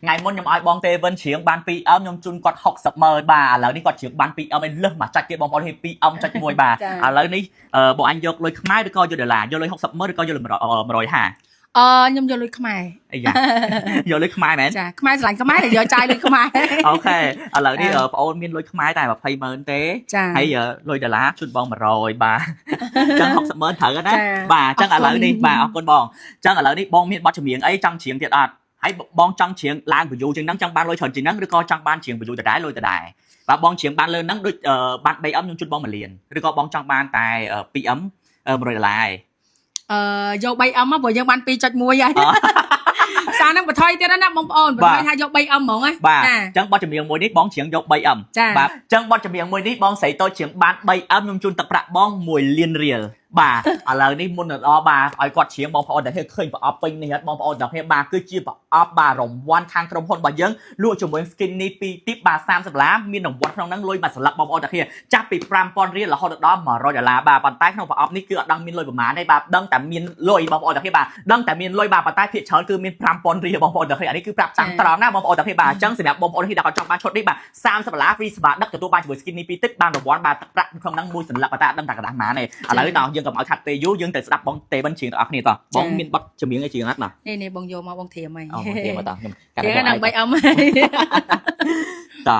ngày môn nhầm ai bong tê vân chiếng ban pi âm nhầm chun quạt học sập mờ bà là đi quạt chiếng ban pi âm bên lưng mà chặt kia bong bong pi âm chặt môi bà là đi bộ anh vô lôi máy được coi vô để là vô lôi học sập mờ được coi vô mà rồi hả nhung vô lôi khmai vô lôi máy mẹ khmai lạnh khmai là giờ trai lôi khmai ok là đi ôn miên lôi máy tài mà phay mờ tế hay giờ lôi để lá chun bong mà rồi bà chân học sập mờ thở đó bà chân là đi bà con bong chân là đi bong miên bắt cho miệng ấy trong chiếng thiệt hãy bong trong chiếng lan ví dụ chừng nắng trong ban lôi tròn chừng nắng đứa coi trong ban chiếng ví dụ từ đáy lôi từ đài và bong chiếng ban lên nắng đôi ban bay ấm nhưng chút bong mà liền đứa coi bong trong ban tài pi ấm rồi lại vô bay ấm á vừa dân ban pi chặt mùi vậy sao nó mà thôi thế đó nó bong ồn và hai vô bay ấm mỏng ấy bà chân bong chừng miệng mùi nít bong chiếng vô bay ấm bà chân bong chừng miệng mùi nít bong sấy tôi chiếng ban bay ấm nhưng chút tập rạ bong mùi liền rìa bà là đi muốn là bà ai quạt chiếng bong phò để khơi và ấp pin này hết bong phò đọcให้bà cứ chia vào ấp bà rồngวันทางกรมพลbà dân lụa chủng với skinny pi tiếp bà sam sập lá miên đồngวันtrong nắng lôi bà sập lắc bong phò đặc here chắc bị pram pon riêng là họ được đó mà rồi là bà bàn tay không phải ấp ní cứ đăng miên lôi bà má đây bà đăngแต่miên lôi bong phò đặc here bà đăngแต่miên lôi bà bàn tay thiệt chớ cứ miên pram pon riêng bong phò đặc hereอันนี้คือปรับตั้งตรองหน้าบองphò đặc here bàจังสิแบบบองphò đặc hereดักtrong ban chốt đấy bà sam sập lá free bà đắc từตัวban chủng với skinny pi tiếp ban đồngวันbàตะtrong nắng môi sập lắc bà ta đăngดักดังmá này là cái nào dân cầm ở khát tê dú dânแต่สดับบองเตบันชิงต่ออักนี่ต่อบองมินบัดจะมีไงชิงนัดน่ะนี่บองโยมาบองเทียมไหมบองเทียมมาต่อเทียมนั่งใบเอาไหมต่อ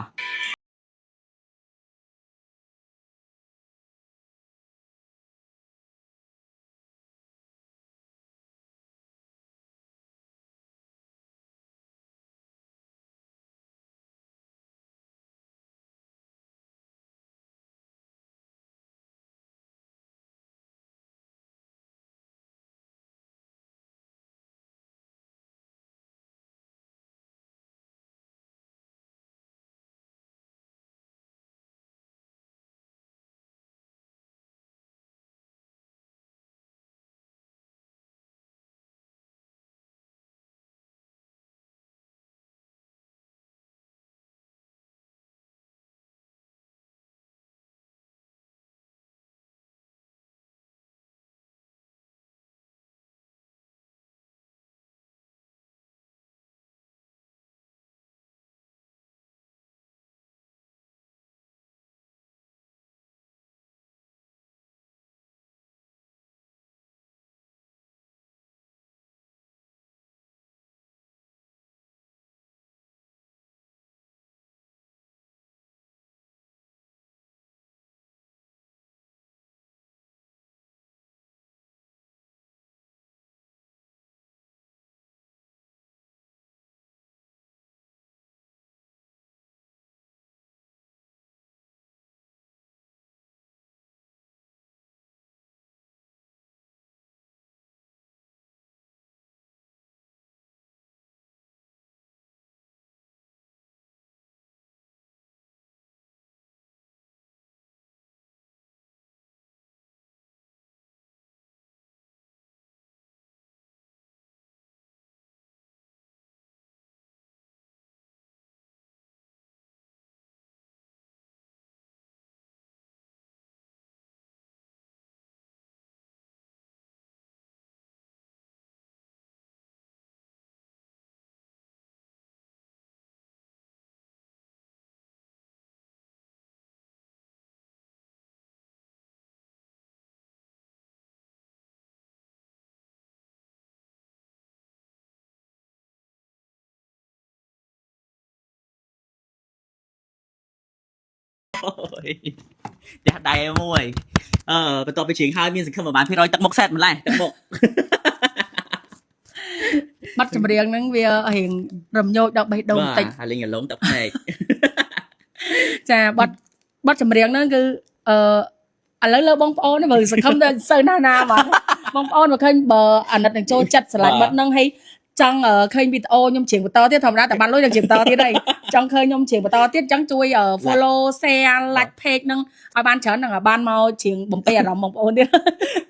จะได้มวยเป็นตัวไปชิงห้ามีสิ่งขึ้นมาบ้านพี่ร้อยตักมกเซตมันไรตักมกbắt chầm riêng nắng về hiện rầm nhô đọc bài đồng tịch hai linh nhà lớn tập này chà bắt chầm riêng nắng cứ lấy lơ bông phô nó vừa không sơ na mà bông phô mà khơi bờ đặt đằng trôi chặt lại bắt nâng hay chăng khơi bị ô nhưng chuyện của tao thế thầm ra tại ban lối được chuyện tao thế đây ចង់ឃើញខ្ញុំច្រៀងបន្តទៀតអញ្ចឹងជួយ follow share like page នឹងឲ្យបានច្រើននឹងបានមកច្រៀងបំពេអារម្មណ៍បងប្អូនទៀត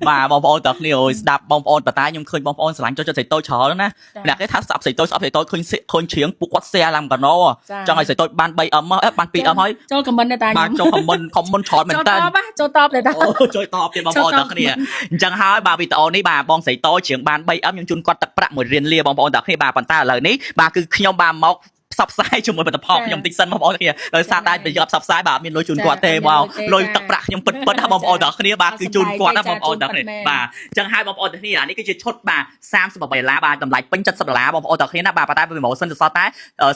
បាទបងប្អូនតើគ្នាអើយស្ដាប់បងប្អូនបតាខ្ញុំឃើញបងប្អូនស្រឡាញ់ចូលចិត្តសេតូចច្រើនណាអ្នកគេថាស្ដាប់សេតូចស្ដាប់សេតូចឃើញច្រៀងពួកគាត់ share ឡើងកណោចង់ឲ្យសេតូចបាន 3M បាន 2M ហើយ ចូល comment ដែរតាខ្ញុំ បាទចូល comment ច្រើនមែនតើ ចូលតបដែរតា ជួយតបទៀតបងប្អូនតើគ្នាអញ្ចឹងហើយបាទវីដេអូនេះបាទបងសេតូច្រៀងបាន 3M ខ្ញុំជូនគាត់ទឹកប្រាក់1រៀលលាបងប្អូនតើគ្នាបាទប៉ុន្តែឥឡូវនេះបាទគឺខ្ញុំបានមកផ្សព្វផ្សាយជាមួយផលិតផលខ្ញុំតិចសិនបងប្អូនគ្នាដោយសារតែប្រយោជន៍ផ្សព្វផ្សាយបាទមានលុយជូនគាត់ទេបងលុយទឹកប្រាក់ខ្ញុំពិតណាបងប្អូនទាំងគ្នាបាទគឺជូនគាត់ណាបងប្អូនទាំងគ្នាបាទអញ្ចឹងហើយបងប្អូនទាំងគ្នាអានេះគឺជាឈុតបាទ$38បាទតម្លៃពេញ$70បងប្អូនទាំងគ្នាណាបាទប៉ុន្តែប្រម៉ូសិនទៅសតតែ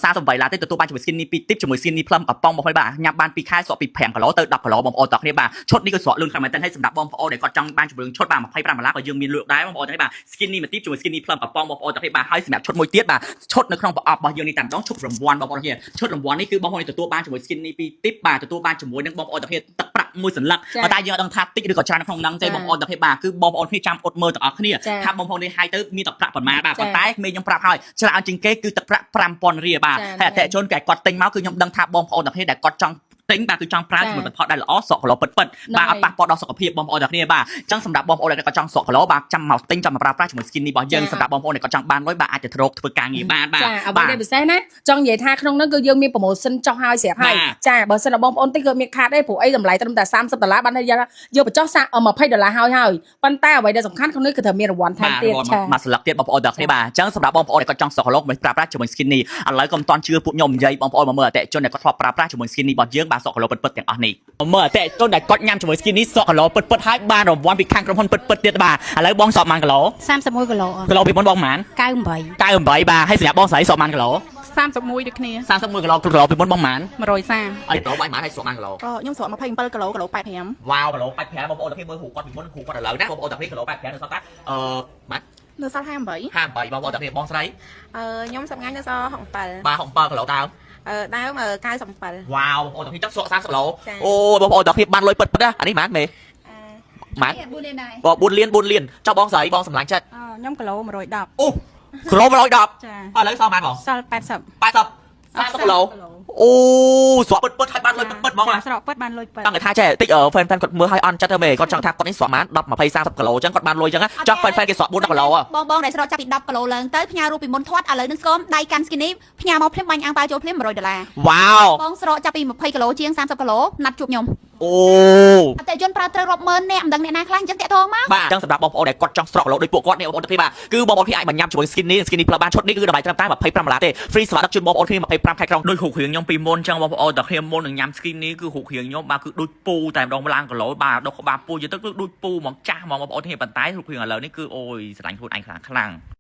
$38ទេទទួលបានជាមួយ skinny 2 tip ជាមួយ skinny plum កំប៉ុងបងប្អូនបាទញ៉ាំបាន2ខែស្រកពី5គីឡូទៅ10គីឡូបងប្អូនទាំងគ្នាបាទឈុតនេះគឺស្រកលឿនខ្លាំងមែនទែនហើយសម្រាប់បងប្អូនដែលគាត់ចង់បានជំរឿនឈុតបាទ$25ក៏យើងមានលក់ដែរបងប្អូនទាំងគ្នាបាទ skinny 1 tip ជាមួយ skinny plum កំប៉ុងបងប្អូនទាំងគ្នាបាទហើយសម្រាប់ឈុតមួយទៀតបាទឈុតនៅក្នុងប្រអប់របស់យើងនេះតែម្ដងឈុតរង្វាន់បងប្អូនទាំងគ្នាឈុតរង្វាន់នេះគឺបងប្អូនទទួលបានជាមួយ skinny 2 tip បាទទទួលបានជាមួយនឹងបងប្អូនទាំងគ្នាទឹកប្រាក់មួយសន្លឹកតែយើងអត់ដឹងថាតិចឬក៏ច្រើនក្នុងហ្នឹងទេបងប្អូនទាំងគ្នាបាទគឺបងប្អូនគ្នាចាំអត់មើលទាំងអស់គ្នាថាបងប្អូននេះហើយទៅមានទឹកប្រាក់ប៉ុន្មានបាទប៉ុន្តែមេខ្ញុំប្រាប់ហើយច្រើនជាងគេគឺទឹកប្រាក់$5000រៀលបាទហើយអតិថិជនគេគាត់ទិញមកគឺខ្ញុំដឹងថាបងប្អូនទាំងគ្នាដែលគាត់ចង់ទិញបាទគឺចង់ប្រើជាមួយផលិតផលដែលល្អស្រកគីឡូពិតៗបាទអត់ប៉ះពាល់ដល់សុខភាពបងប្អូនទាំងគ្នាបាទអញ្ចឹងសម្រាប់បងប្អូនដែលគាត់ចង់ស្រកគីឡូបាទចាំមកទិញចាំមកប្រើប្រាស់ជាមួយ skinny របស់យើងសម្រាប់បងប្អូនដែលគាត់ចង់បានលុយបាទអាចទៅរកធ្វើការងារបានបាទអ្វីដែលពិសេសណាចង់និយាយថាក្នុងនោះគឺយើងមាន promotion ចុះហើយស្រាប់ហើយចាបើសិនតែបងប្អូនទិញគឺមានខាតទេព្រោះអីតម្លៃត្រឹមតែ$30បានតែយកបញ្ចុះ$20ហើយប៉ុន្តែអ្វីដែលសំខាន់ក្នុងនេះគឺត្រូវមានរង្វាន់ថែមទៀតចាមកស្លឹកទៀតបងប្អូនទាំងគ្នាបាទអញ្ចឹងសម្រាប់បងប្អូនដែលគាត់ចង់ស្រកគីឡូមិនប្រើប្រាស់ជាមួយ skinny ឥឡូវក៏មិនតាន់ជឿពួកខ្ញុំនិយាយបងប្អូនមកមើលអតិថិជនដែលគាត់ធ្លាប់ប្រើប្រាស់ជាមួយ skinny របស់យើងបាទស្រកគីឡូពិតៗទាំងអស់នេះមើលអតិថិជនដែលគាត់ញ៉ាំជាមួយ skinny ស្រកគីឡូពិតៗហើយបានរង្វាន់ពីខាងក្រុមហ៊ុនពិតៗទៀតបាទឥឡូវបងស្រកប៉ុន្មានគីឡូ31គីឡូគីឡូពីមុនបងប៉ុន្មាន98បាទហើយសម្រាប់បងស្រីស្រកប៉ុន្មានគីឡូ31ដូចគ្នា31គីឡូពីមុនបងប៉ុន្មាន130អីទៅបាយប៉ុន្មានហើយស្រកប៉ុន្មានគីឡូខ្ញុំស្រក27គីឡូ85វ៉ាវគីឡូ85បងប្អូនទាំងគ្នាមើលហូគាត់ពីមុនហូគាត់ឥឡូវណាបងប្អូនទាំងគ្នាគីឡូ85នៅសល់តែម៉ាត់នៅសល់58បងប្អូនទាំងគ្នាបងស្រីខ្ញុំសម្ងាញ់នៅសល់67បាទ67គីឡូដើមដើម97វ៉ាវបងប្អូនទាំងគ្នាចង់ស្រក30គីឡូអូបងប្អូនទាំងគ្នាបានលុយពិតណាអានេះម៉ាត់មេម៉ាត់4លានដែរ4លានចុះបងស្រីបងសម្លាញ់ចិត្តខ្ញុំគីឡូ110អូគីឡូ110ចាឥឡូវសល់ប៉ុន្មានបងសល់80 30គីឡូអូស្រកពិតហើយបានលុយពិតហ្មងស្រកពិតបានលុយពិតតាំងតែថាចេះតិចហ្វេនគាត់មើលឲ្យអន់ចិត្តទៅមេគាត់ចង់ថាគាត់នេះស្រកបាន10 20 30គីឡូអញ្ចឹងគាត់បានលុយអញ្ចឹងចង់ហ្វេនគេស្រក4 10គីឡូបងដែលស្រកចាប់ពី10គីឡូឡើងទៅផ្ញើរូបពីមុនធាត់ឥឡូវនឹងស្គមដៃកាន់ skinny ផ្ញើមកភ្លាមបាញ់អាំងប៉ាវចូលភ្លាម$100វ៉ាវបងស្រកចាប់ពី20គីឡូជាង30គីឡូណាត់ជួបខ្ញុំអូអតិថិជនប្រើត្រូវរាប់ម៉ឺនអ្នកមិនដឹងអ្នកណាខ្លះអញ្ចឹងតាក់ទងមកបាទអញ្ចឹងសម្រាប់បងប្អូនដែលគាត់ចង់ស្រកគីឡូដូចពួកគាត់នេះបងប្អូនទាំងគ្នាបាទគឺបងប្អូនគ្នាអាចបញ្ញ៉ាំជាមួយ skinny ផ្លូវបានឈុតនេះគឺតម្លៃត្រឹមតែ$25ទេ free សម្រាប់ដឹកជូនបងប្អូនគ្នា25ខែក្រុងដូចរូបរាងខ្ញុំពីមុនអញ្ចឹងបងប្អូនទាំងគ្នាមុននឹងញ៉ាំ skinny គឺរូបរាងខ្ញុំបាទគឺដូចពូតែម្ដងឡើងគីឡូបាទដុសក្បាលពូយទៅគឺដូចពូហ្មងចាស់ហ្មងបងប្អូនគ្នាប៉ុន្តែរូបរាងឥឡូវនេះគឺអូយស្រឡាញ់ខ្លួនឯងខ្លាំង